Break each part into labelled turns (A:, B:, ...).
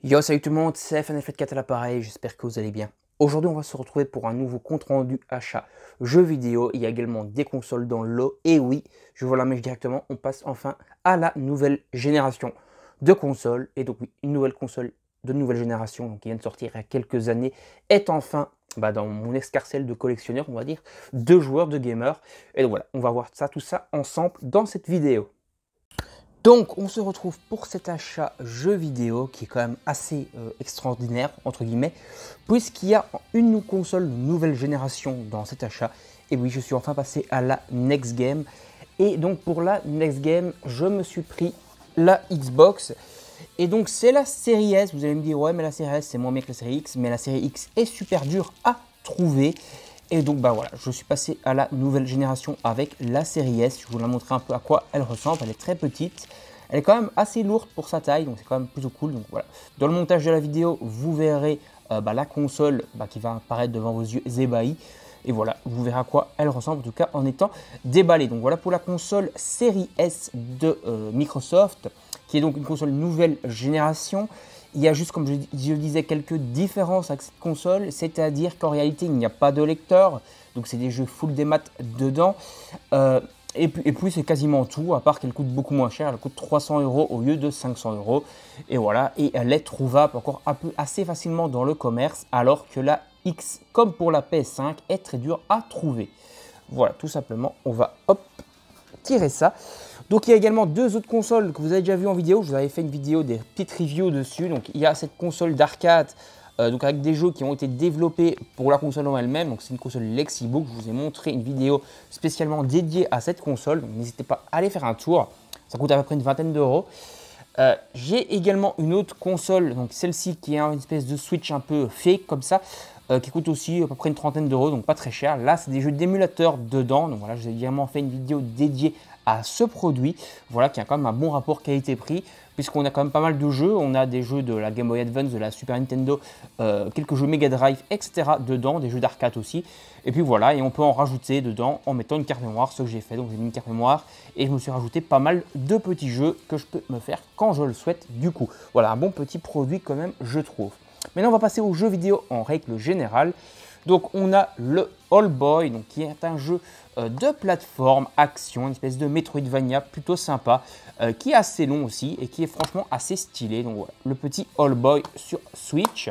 A: Yo, salut tout le monde, c'est FNF4 à l'appareil, j'espère que vous allez bien. Aujourd'hui, on va se retrouver pour un nouveau compte rendu achat jeux vidéo. Il y a également des consoles dans le lot. Et oui, je vous la mets directement, on passe enfin à la nouvelle génération de consoles. Et donc oui, une nouvelle console de nouvelle génération donc, qui vient de sortir il y a quelques années est enfin dans mon escarcelle de collectionneur, on va dire, de joueurs, de gamers. Et donc voilà, on va voir ça, tout ça ensemble dans cette vidéo. Donc on se retrouve pour cet achat jeu vidéo qui est quand même assez extraordinaire entre guillemets, puisqu'il y a une console nouvelle génération dans cet achat. Et oui, je suis enfin passé à la Next Game. Et donc pour la Next Game, je me suis pris la Xbox. Et donc c'est la série S. Vous allez me dire ouais, mais la série S c'est moins bien que la série X, mais la série X est super dure à trouver. Et donc voilà, je suis passé à la nouvelle génération avec la série S. Je vais vous la montrer un peu à quoi elle ressemble. Elle est très petite. Elle est quand même assez lourde pour sa taille, donc c'est quand même plutôt cool. Donc voilà. Dans le montage de la vidéo, vous verrez la console qui va apparaître devant vos yeux ébahis. Et voilà, vous verrez à quoi elle ressemble, en tout cas en étant déballée. Donc voilà pour la console série S de Microsoft, qui est donc une console nouvelle génération. Il y a juste, comme je disais, quelques différences avec cette console, c'est-à-dire qu'en réalité, il n'y a pas de lecteur, donc c'est des jeux full démat dedans. Et puis c'est quasiment tout, à part qu'elle coûte beaucoup moins cher, elle coûte 300 € au lieu de 500 €. Et voilà, et elle est trouvable encore assez facilement dans le commerce, alors que la X, comme pour la PS5, est très dure à trouver. Voilà, tout simplement, on va tirer ça. Donc il y a également deux autres consoles que vous avez déjà vues en vidéo. Je vous avais fait une vidéo des petites reviews dessus. Donc il y a cette console d'arcade donc avec des jeux qui ont été développés pour la console en elle-même. Donc c'est une console Lexibook. Je vous ai montré une vidéo spécialement dédiée à cette console. Donc n'hésitez pas à aller faire un tour. Ça coûte à peu près une vingtaine d'euros. J'ai également une autre console, donc celle-ci qui est une espèce de Switch un peu fake comme ça, qui coûte aussi à peu près une trentaine d'euros, donc pas très cher. Là, c'est des jeux d'émulateur dedans, donc voilà, j'ai également fait une vidéo dédiée à ce produit, voilà, qui a quand même un bon rapport qualité-prix, puisqu'on a quand même pas mal de jeux. On a des jeux de la Game Boy Advance, de la Super Nintendo, quelques jeux Mega Drive, etc. dedans, des jeux d'arcade aussi. Et puis voilà, et on peut en rajouter dedans en mettant une carte mémoire, ce que j'ai fait. Donc j'ai mis une carte mémoire et je me suis rajouté pas mal de petits jeux que je peux me faire quand je le souhaite du coup. Voilà, un bon petit produit quand même, je trouve. Maintenant, on va passer aux jeux vidéo en règle générale. Donc on a le All Boy, donc, qui est un jeu de plateforme, action, une espèce de Metroidvania plutôt sympa, qui est assez long aussi et qui est franchement assez stylé. Donc voilà, le petit All Boy sur Switch.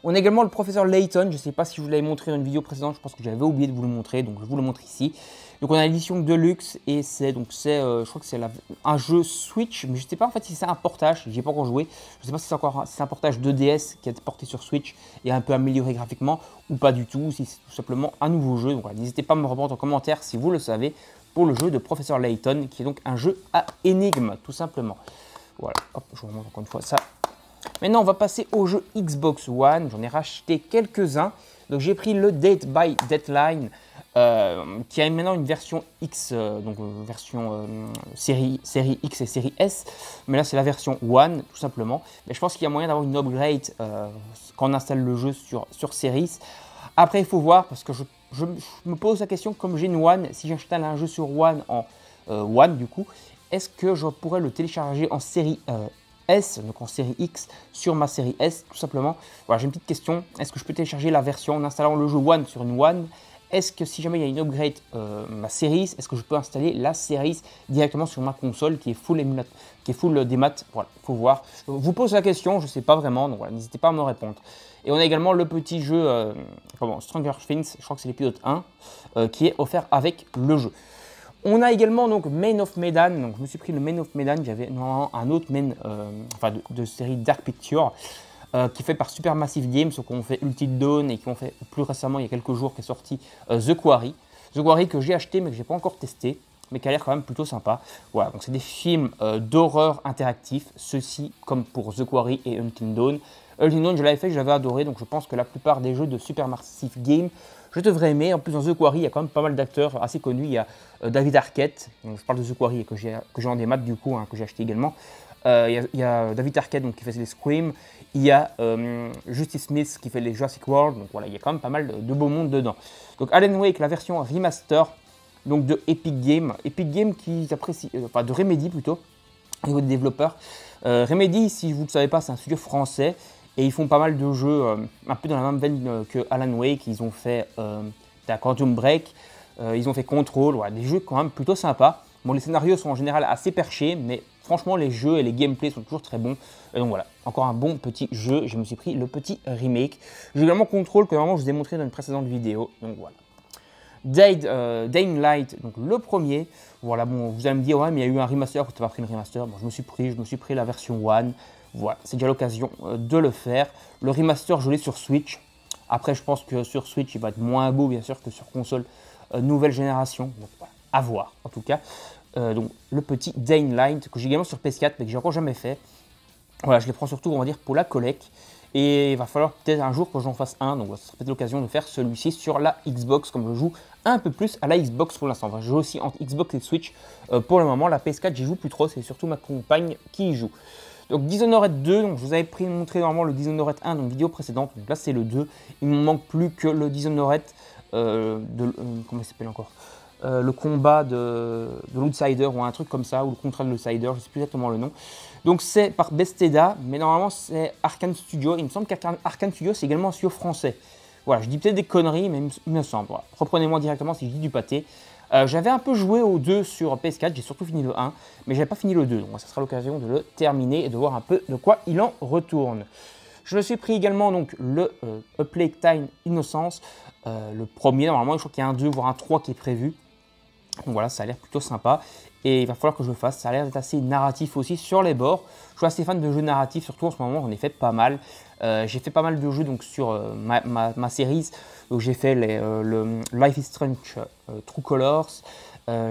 A: On a également le professeur Layton, je ne sais pas si je vous l'avais montré dans une vidéo précédente, je pense que j'avais oublié de vous le montrer, donc je vous le montre ici. Donc on a l'édition Deluxe et c'est je crois que c'est un jeu Switch, mais je ne sais pas en fait si c'est un portage, j'y ai pas encore joué. Je ne sais pas si c'est un portage 2DS qui a été porté sur Switch et un peu amélioré graphiquement ou pas du tout, si c'est tout simplement un nouveau jeu. Donc voilà, n'hésitez pas à me répondre en commentaire si vous le savez pour le jeu de professeur Layton, qui est donc un jeu à énigme tout simplement. Voilà, hop, je vous remontre encore une fois ça. Maintenant, on va passer au jeu Xbox One. J'en ai racheté quelques-uns. Donc, j'ai pris le Dead by Deadline, qui a maintenant une version X, version série X et série S. Mais là, c'est la version One, tout simplement. Mais je pense qu'il y a moyen d'avoir une upgrade quand on installe le jeu sur Series. Après, il faut voir, parce que je me pose la question, comme j'ai une One, si j'installe un jeu sur One en One, du coup, est-ce que je pourrais le télécharger en série S, donc en série X, sur ma série S, tout simplement. Voilà, j'ai une petite question. Est-ce que je peux télécharger la version en installant le jeu One sur une One? Est-ce que si jamais il y a une upgrade, ma série, est-ce que je peux installer la série directement sur ma console qui est full démat? Voilà, il faut voir. Je vous pose la question, je ne sais pas vraiment, donc voilà, n'hésitez pas à me répondre. Et on a également le petit jeu Stranger Things, je crois que c'est l'épisode 1, qui est offert avec le jeu. On a également donc Main of Medan, donc je me suis pris le Main of Medan, j'avais un autre main de série Dark Picture qui est fait par Supermassive Games, qui ont fait Ultimate Dawn et qui ont fait plus récemment, il y a quelques jours, qui est sorti The Quarry. The Quarry que j'ai acheté mais que je n'ai pas encore testé, mais qui a l'air quand même plutôt sympa. Voilà, donc c'est des films d'horreur interactifs, ceux-ci comme pour The Quarry et Ultimate Dawn. Ultimate Dawn, je l'avais fait, je l'avais adoré, donc je pense que la plupart des jeux de Supermassive Games, je devrais aimer. En plus, dans The Quarry, il y a quand même pas mal d'acteurs assez connus. Il y a David Arquette, donc je parle de The Quarry et que j'ai en démat du coup, que j'ai acheté également. Il y a David Arquette donc, qui fait les Scream. Il y a Justice Smith qui fait les Jurassic World. Donc voilà, il y a quand même pas mal de beau monde dedans. Donc Alan Wake, la version remaster donc de Epic Games. Epic Games qui apprécie, de Remedy plutôt, au niveau des développeurs. Remedy, si vous ne le savez pas, c'est un studio français et ils font pas mal de jeux un peu dans la même veine que Alan Wake. Ils ont fait Quantum Break, ils ont fait Control, voilà, des jeux quand même plutôt sympas. Bon, les scénarios sont en général assez perchés, mais franchement, les jeux et les gameplays sont toujours très bons. Et donc voilà, encore un bon petit jeu. Je me suis pris le petit remake. J'ai également Control que normalement je vous ai montré dans une précédente vidéo. Donc voilà. Dying Light, donc le premier. Voilà, bon, vous allez me dire, ouais, mais il y a eu un remaster, vous n'avez pas pris le remaster. Bon, je me suis pris la version One. Voilà, c'est déjà l'occasion de le faire. Le remaster, je l'ai sur Switch. Après, je pense que sur Switch, il va être moins beau, bien sûr, que sur console nouvelle génération. Donc voilà, à voir, en tout cas. Donc le petit Dying Light que j'ai également sur PS4 mais que j'ai encore jamais fait. Voilà, je les prends surtout, on va dire, pour la collecte. Et il va falloir peut-être un jour que j'en fasse un. Donc ça sera peut-être l'occasion de faire celui-ci sur la Xbox, comme je joue un peu plus à la Xbox pour l'instant. Enfin, je joue aussi entre Xbox et Switch. Pour le moment, la PS4, j'y joue plus trop. C'est surtout ma compagne qui y joue. Donc Dishonored 2, donc je vous avais montré normalement le Dishonored 1 dans une vidéo précédente. Donc là, c'est le 2. Il ne me manque plus que le Dishonored comment il s'appelle encore, le combat de l'Outsider ou un truc comme ça, ou le contrat de l'Outsider, je ne sais plus exactement le nom. Donc c'est par Bethesda, mais normalement c'est Arkane Studio. Il me semble qu'Arkane Studio c'est également un studio français. Voilà, je dis peut-être des conneries, mais il me semble. Voilà. Reprenez-moi directement si je dis du pâté. J'avais un peu joué au 2 sur PS4, j'ai surtout fini le 1, mais j'avais pas fini le 2. Donc ça sera l'occasion de le terminer et de voir un peu de quoi il en retourne. Je me suis pris également donc le A Plague Tale Innocence, le premier. Normalement, je crois qu'il y a un 2 voire un 3 qui est prévu. Donc voilà, ça a l'air plutôt sympa et il va falloir que je le fasse. Ça a l'air d'être assez narratif aussi sur les bords. Je suis assez fan de jeux narratifs, surtout en ce moment, j'en ai fait pas mal. J'ai fait pas mal de jeux donc, sur ma série. J'ai fait le Life is Strange True Colors.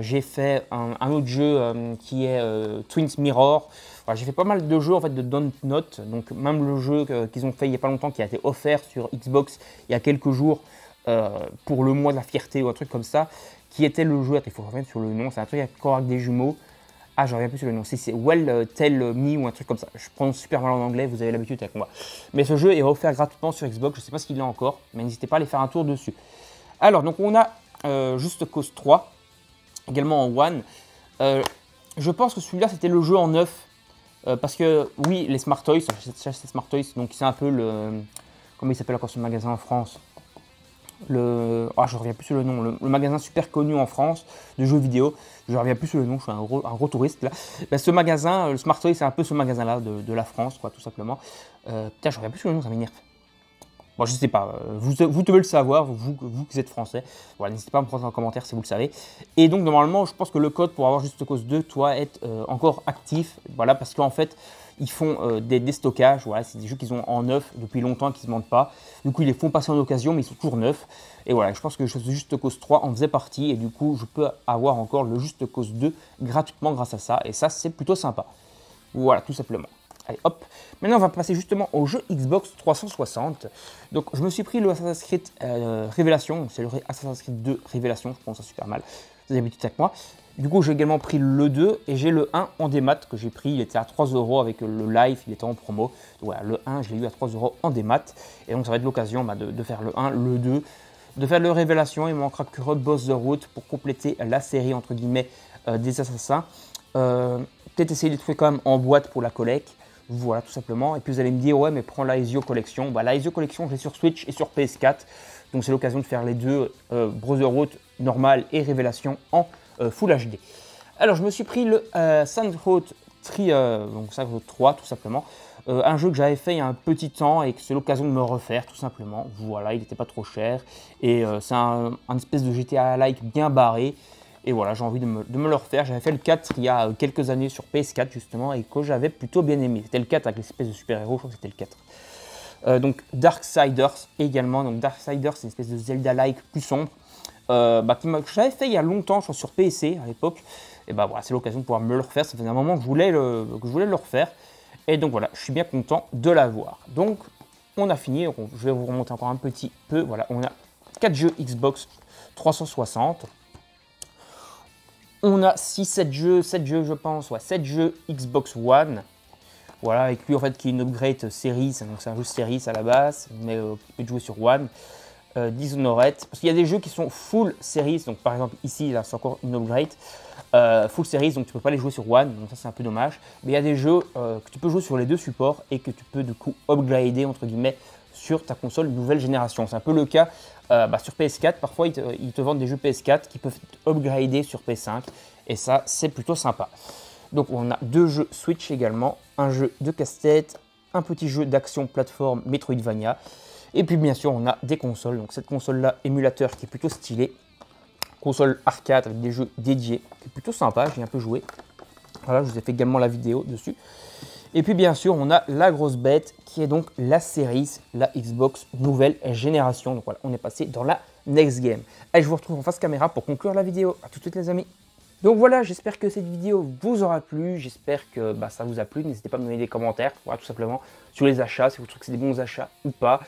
A: J'ai fait un autre jeu qui est Twins Mirror. Voilà, j'ai fait pas mal de jeux en fait, de Dontnod. Donc même le jeu qu'ils ont fait il n'y a pas longtemps, qui a été offert sur Xbox il y a quelques jours pour le mois de la fierté ou un truc comme ça, qui était le jeu, il faut revenir sur le nom, c'est un truc encore avec des jumeaux. Ah, je reviens plus sur le nom, c'est Well Tell Me ou un truc comme ça. Je prononce super mal en anglais, vous avez l'habitude avec moi. Mais ce jeu est offert gratuitement sur Xbox, je ne sais pas ce qu'il a encore, mais n'hésitez pas à aller faire un tour dessus. Alors, donc on a Just Cause 3, également en One. Je pense que celui-là, c'était le jeu en neuf, parce que, oui, les Smart Toys, j'achète ces Smart Toys, donc c'est un peu le... Comment il s'appelle encore ce magasin en France ? Je reviens plus sur le nom, le magasin super connu en France de jeux vidéo, je reviens plus sur le nom, je suis un gros touriste là. Ben, ce magasin, le Smart Toy, c'est un peu ce magasin là de la France, quoi, tout simplement. Putain, je reviens plus sur le nom, ça m'énerve. Bon, je sais pas, vous devez le savoir, vous qui êtes français. Voilà, n'hésitez pas à me prendre en commentaire si vous le savez. Et donc, normalement, je pense que le code pour avoir Just Cause 2 doit être encore actif. Voilà, parce qu'en fait, ils font des déstockages. Voilà, c'est des jeux qu'ils ont en neuf depuis longtemps, qui ne se vendent pas. Du coup, ils les font passer en occasion, mais ils sont toujours neufs. Et voilà, je pense que Just Cause 3 en faisait partie. Et du coup, je peux avoir encore le Just Cause 2 gratuitement grâce à ça. Et ça, c'est plutôt sympa. Voilà, tout simplement. Allez, hop. Maintenant, on va passer justement au jeu Xbox 360. Donc, je me suis pris le Assassin's Creed Révélation. C'est le Assassin's Creed 2 Révélation. Je pense ça super mal. Vous avez l'habitude avec moi. Du coup, j'ai également pris le 2 et j'ai le 1 en démat que j'ai pris. Il était à 3 € avec le live. Il était en promo. Donc, voilà, le 1, je l'ai eu à 3 € en démat. Et donc, ça va être l'occasion de faire le 1, le 2, de faire le Révélation. Il me manquera que Boss the Route pour compléter la série, entre guillemets, des assassins. Peut-être essayer de les trouver quand même en boîte pour la collecte. Voilà, tout simplement. Et puis vous allez me dire, ouais, mais prends la Ezio Collection. Bah, la Ezio Collection, je l'ai sur Switch et sur PS4. Donc c'est l'occasion de faire les deux, Brotherhood normal et Révélation en Full HD. Alors je me suis pris le Sandroad 3 tout simplement. Un jeu que j'avais fait il y a un petit temps et que c'est l'occasion de me refaire tout simplement. Voilà, il n'était pas trop cher. Et c'est un espèce de GTA-like bien barré. Et voilà, j'ai envie de me le refaire. J'avais fait le 4 il y a quelques années sur PS4 justement et que j'avais plutôt bien aimé. C'était le 4 avec l'espèce de super-héros, je crois que c'était le 4. Donc Darksiders également. Donc Darksiders, c'est une espèce de Zelda-like plus sombre. Que j'avais fait il y a longtemps, je crois sur PC à l'époque. Et bah voilà, c'est l'occasion de pouvoir me le refaire. Ça faisait un moment que je voulais le refaire. Et donc voilà, je suis bien content de l'avoir. Donc on a fini. Je vais vous remonter encore un petit peu. Voilà, on a 4 jeux Xbox 360. On a 7 jeux je pense, ouais, 7 jeux Xbox One. Voilà, avec lui en fait qui est une upgrade Series, donc c'est un jeu Series à la base, mais qui peut jouer sur One. Dishonored. Parce qu'il y a des jeux qui sont full series, donc par exemple ici, là c'est encore une upgrade. Full series, donc tu peux pas les jouer sur One, donc ça c'est un peu dommage. Mais il y a des jeux que tu peux jouer sur les deux supports et que tu peux du coup upgrader entre guillemets sur ta console nouvelle génération. C'est un peu le cas sur PS4. Parfois ils te vendent des jeux PS4 qui peuvent être upgradés sur PS5 et ça c'est plutôt sympa. Donc on a 2 jeux Switch également, un jeu de casse-tête, un petit jeu d'action plateforme Metroidvania. Et puis bien sûr on a des consoles, donc cette console là émulateur qui est plutôt stylé, console arcade avec des jeux dédiés, qui est plutôt sympa, j'ai un peu joué. Voilà, je vous ai fait également la vidéo dessus. Et puis bien sûr on a la grosse bête qui est donc la Series, la Xbox nouvelle génération. Donc voilà, on est passé dans la next game. Allez, je vous retrouve en face caméra pour conclure la vidéo. A tout de suite les amis. Donc voilà, j'espère que cette vidéo vous aura plu, j'espère que ça vous a plu. N'hésitez pas à me donner des commentaires, voilà, tout simplement, sur les achats, si vous trouvez que c'est des bons achats ou pas.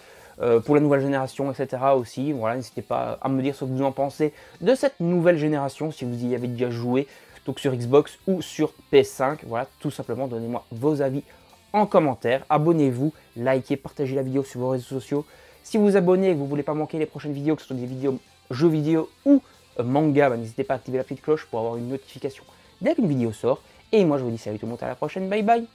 A: Pour la nouvelle génération, etc. aussi. Voilà, n'hésitez pas à me dire ce que vous en pensez de cette nouvelle génération, si vous y avez déjà joué, donc sur Xbox ou sur PS5. Voilà, tout simplement, donnez-moi vos avis en commentaire. Abonnez-vous, likez, partagez la vidéo sur vos réseaux sociaux. Si vous vous abonnez et que vous ne voulez pas manquer les prochaines vidéos, que ce soit des vidéos jeux vidéo ou manga, n'hésitez pas à activer la petite cloche pour avoir une notification dès qu'une vidéo sort. Et moi, je vous dis salut tout le monde, à la prochaine, bye bye.